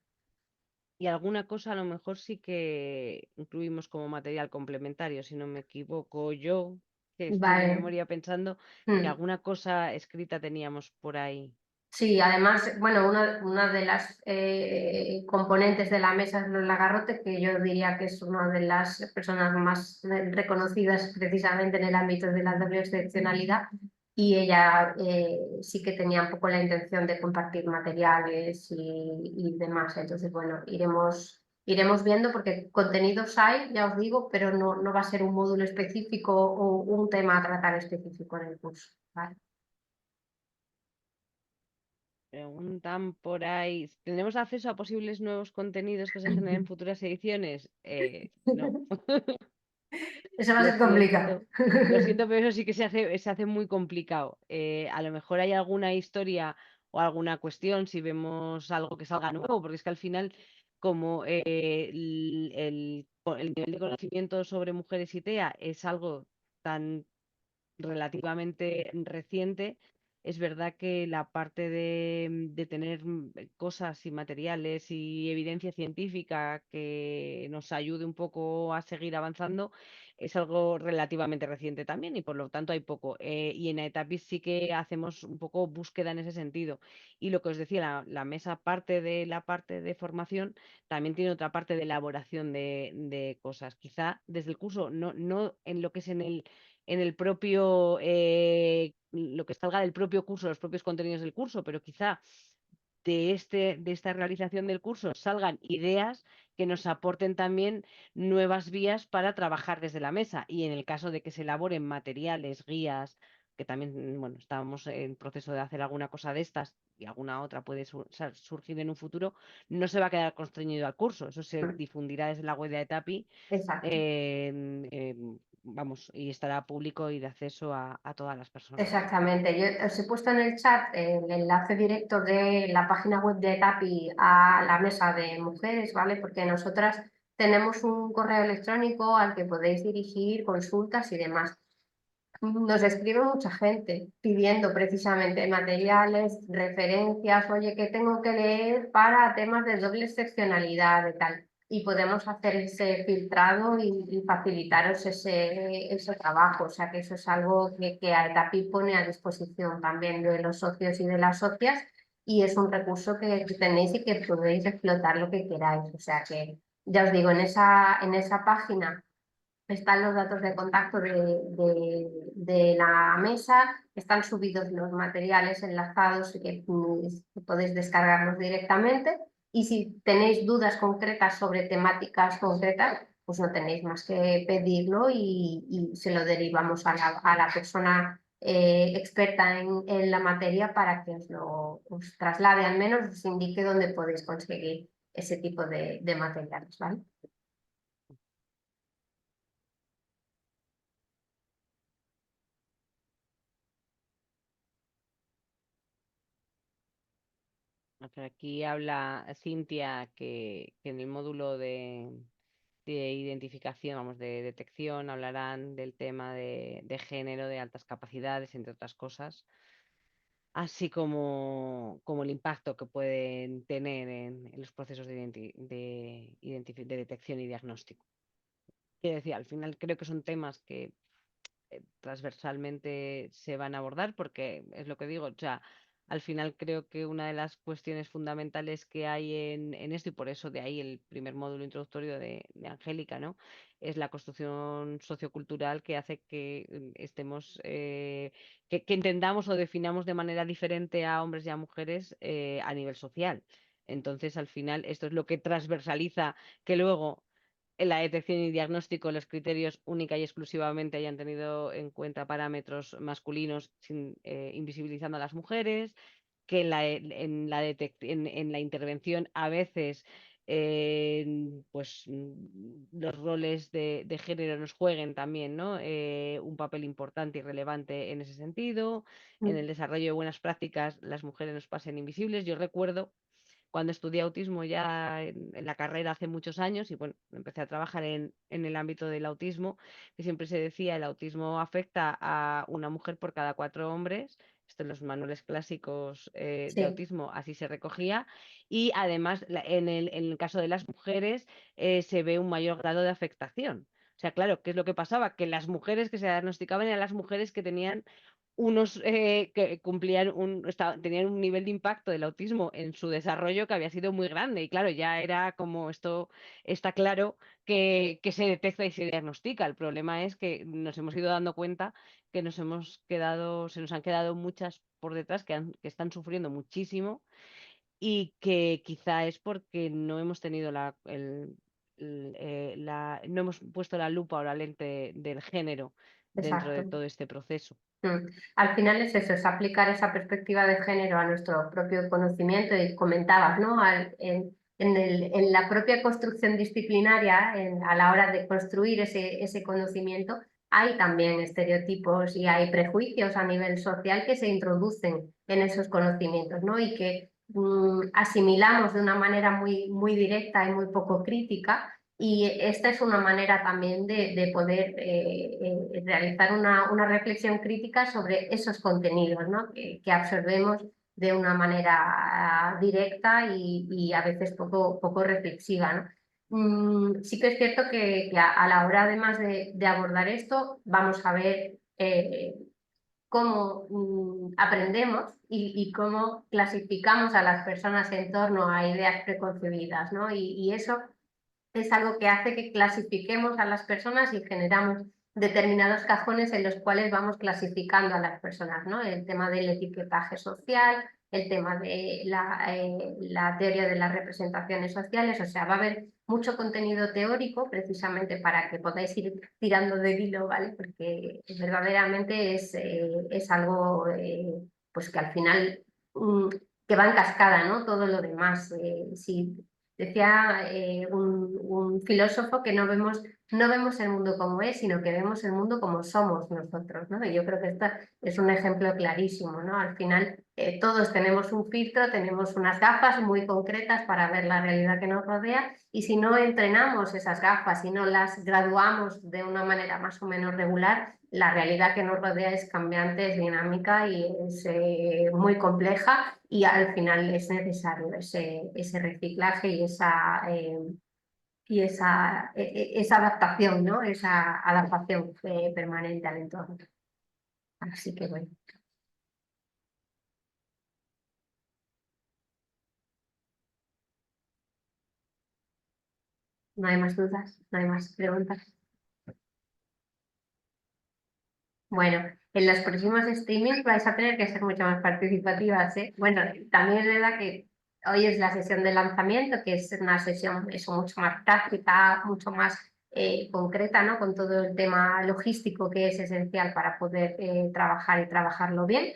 Speaker 1: Y alguna cosa a lo mejor sí que incluimos como material complementario, si no me equivoco yo, que estoy de
Speaker 2: Vale.
Speaker 1: memoria pensando que
Speaker 2: Mm.
Speaker 1: alguna cosa escrita teníamos por ahí.
Speaker 2: Sí, además, bueno, una de las componentes de la mesa es Lola Garrote, que yo diría que es una de las personas más reconocidas precisamente en el ámbito de la doble excepcionalidad, y ella sí que tenía un poco la intención de compartir materiales y demás. Entonces, bueno, iremos viendo porque contenidos hay, ya os digo, pero no va a ser un módulo específico o un tema a tratar específico en el curso, ¿vale?
Speaker 1: Preguntan por ahí, ¿tenemos acceso a posibles nuevos contenidos que se generen en futuras ediciones? No.
Speaker 2: Eso va a
Speaker 1: Lo
Speaker 2: ser complicado.
Speaker 1: siento. Lo siento, pero eso sí que se hace muy complicado. A lo mejor hay alguna historia o alguna cuestión si vemos algo que salga nuevo, porque es que al final, como el nivel de conocimiento sobre mujeres y TEA es algo tan relativamente reciente, es verdad que la parte de tener cosas y materiales y evidencia científica que nos ayude un poco a seguir avanzando es algo relativamente reciente también y por lo tanto hay poco. Y en Etapis sí que hacemos un poco búsqueda en ese sentido. Y lo que os decía, la mesa, parte de la parte de formación, también tiene otra parte de elaboración de cosas. Quizá desde el curso, no en lo que es en el propio, lo que salga del propio curso, los propios contenidos del curso, pero quizá de esta realización del curso salgan ideas que nos aporten también nuevas vías para trabajar desde la mesa. Y en el caso de que se elaboren materiales, guías, que también, bueno, estamos en proceso de hacer alguna cosa de estas y alguna otra puede surgir en un futuro, no se va a quedar constreñido al curso. Eso se difundirá desde la web de ETAPI.
Speaker 2: Exacto.
Speaker 1: Vamos, y estará público y de acceso a todas las personas.
Speaker 2: Exactamente. Yo os he puesto en el chat el enlace directo de la página web de ETAPI a la mesa de mujeres, ¿vale? Porque nosotras tenemos un correo electrónico al que podéis dirigir consultas y demás. Nos escribe mucha gente pidiendo precisamente materiales, referencias, oye, ¿qué tengo que leer para temas de doble excepcionalidad y tal? Y podemos hacer ese filtrado y facilitaros ese trabajo. O sea que eso es algo que AETAPI pone a disposición también de los socios y de las socias y es un recurso que tenéis y que podéis explotar lo que queráis. O sea que ya os digo, en esa página están los datos de contacto de la mesa, están subidos los materiales enlazados que podéis descargarlos directamente y si tenéis dudas concretas sobre temáticas concretas, pues no tenéis más que pedirlo y se lo derivamos a la persona experta en la materia para que os traslade, al menos os indique dónde podéis conseguir ese tipo de materiales, ¿vale?
Speaker 1: Aquí habla Cintia que en el módulo de identificación, vamos, de detección, hablarán del tema de género, de altas capacidades, entre otras cosas, así como el impacto que pueden tener en los procesos de detección y diagnóstico. Quiero decir, al final creo que son temas que transversalmente se van a abordar porque es lo que digo, o sea, al final creo que una de las cuestiones fundamentales que hay en esto, y por eso de ahí el primer módulo introductorio de Angélica, ¿no? Es la construcción sociocultural que hace que estemos, que entendamos o definamos de manera diferente a hombres y a mujeres a nivel social. Entonces, al final, esto es lo que transversaliza que luego en la detección y diagnóstico los criterios única y exclusivamente hayan tenido en cuenta parámetros masculinos invisibilizando a las mujeres, que en la intervención a veces pues los roles de género nos jueguen también, ¿no? Un papel importante y relevante en ese sentido. En el desarrollo de buenas prácticas las mujeres nos pasen invisibles. Yo recuerdo cuando estudié autismo ya en la carrera hace muchos años y bueno, empecé a trabajar en el ámbito del autismo, que siempre se decía el autismo afecta a una mujer por cada 4 hombres. Esto en los manuales clásicos de
Speaker 2: Sí,
Speaker 1: autismo así se recogía y además en el caso de las mujeres se ve un mayor grado de afectación. O sea, claro, ¿qué es lo que pasaba? Que las mujeres que se diagnosticaban eran las mujeres que tenían unos que tenían un nivel de impacto del autismo en su desarrollo que había sido muy grande. Y claro, ya era como esto está claro que se detecta y se diagnostica. El problema es que nos hemos ido dando cuenta que se nos han quedado muchas por detrás que están sufriendo muchísimo y que quizá es porque no hemos tenido no hemos puesto la lupa o la lente del género dentro de
Speaker 2: exacto.
Speaker 1: todo este proceso.
Speaker 2: Al final es eso, es aplicar esa perspectiva de género a nuestro propio conocimiento y comentabas, ¿no? En la propia construcción disciplinaria, a la hora de construir ese conocimiento, hay también estereotipos y hay prejuicios a nivel social que se introducen en esos conocimientos, ¿no? Y que asimilamos de una manera muy, muy directa y muy poco crítica Y esta es una manera también de poder realizar una reflexión crítica sobre esos contenidos, ¿no? que absorbemos de una manera directa y a veces poco reflexiva, ¿no? Sí que es cierto que a la hora además de abordar esto vamos a ver cómo aprendemos y cómo clasificamos a las personas en torno a ideas preconcebidas, ¿no? Y eso es algo que hace que clasifiquemos a las personas y generamos determinados cajones en los cuales vamos clasificando a las personas, ¿no? El tema del etiquetaje social, el tema de la teoría de las representaciones sociales, o sea, va a haber mucho contenido teórico precisamente para que podáis ir tirando del hilo, ¿vale? Porque verdaderamente es algo pues que al final que va en cascada, ¿no? Todo lo demás. Si decía un filósofo que no vemos el mundo como es, sino que vemos el mundo como somos nosotros, ¿no? Y yo creo que este es un ejemplo clarísimo, ¿no? Al final todos tenemos un filtro, tenemos unas gafas muy concretas para ver la realidad que nos rodea y si no entrenamos esas gafas, si no las graduamos de una manera más o menos regular, la realidad que nos rodea es cambiante, es dinámica y es muy compleja y al final es necesario ese reciclaje esa adaptación, ¿no? Esa adaptación permanente al entorno. Así que bueno. No hay más dudas, no hay más preguntas. Bueno, en los próximos streamings vais a tener que ser mucho más participativas, ¿eh? Bueno, también es verdad que hoy es la sesión de lanzamiento, que es una sesión eso, mucho más práctica, mucho más concreta, ¿no? Con todo el tema logístico que es esencial para poder trabajar y trabajarlo bien,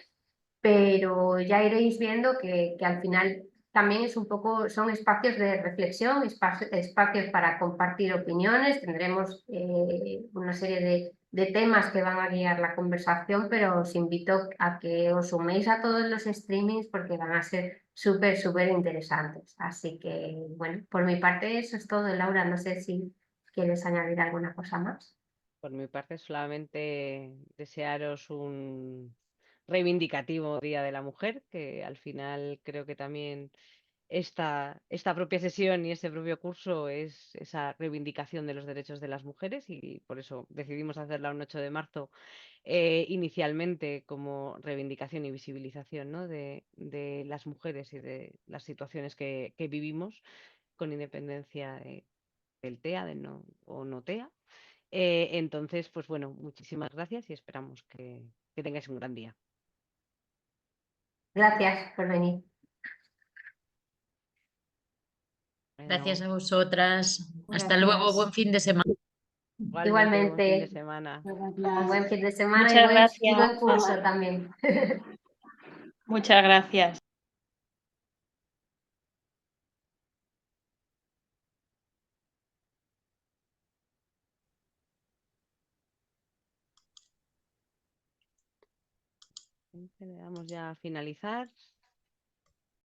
Speaker 2: pero ya iréis viendo que al final también es un poco, son espacios de reflexión, espacios para compartir opiniones, tendremos una serie de temas que van a guiar la conversación, pero os invito a que os suméis a todos los streamings porque van a ser súper interesantes. Así que, bueno, por mi parte eso es todo, Laura, no sé si quieres añadir alguna cosa más.
Speaker 1: Por mi parte, solamente desearos un reivindicativo Día de la Mujer, que al final creo que también esta propia sesión y este propio curso es esa reivindicación de los derechos de las mujeres y por eso decidimos hacerla un 8 de marzo inicialmente como reivindicación y visibilización, ¿no? de las mujeres y de las situaciones que vivimos con independencia del TEA no, o no TEA. Entonces, pues bueno, muchísimas gracias y esperamos que tengáis un gran día.
Speaker 2: Gracias por venir.
Speaker 4: Gracias
Speaker 1: Bueno,
Speaker 4: a vosotras. Hasta luego,
Speaker 2: Gracias.
Speaker 4: buen fin de semana.
Speaker 1: igualmente, buen fin de
Speaker 2: Igualmente,
Speaker 1: semana.
Speaker 2: un buen fin de semana
Speaker 5: Muchas
Speaker 2: y buen
Speaker 5: gracias.
Speaker 2: curso también.
Speaker 5: Muchas gracias.
Speaker 1: Le damos ya a finalizar.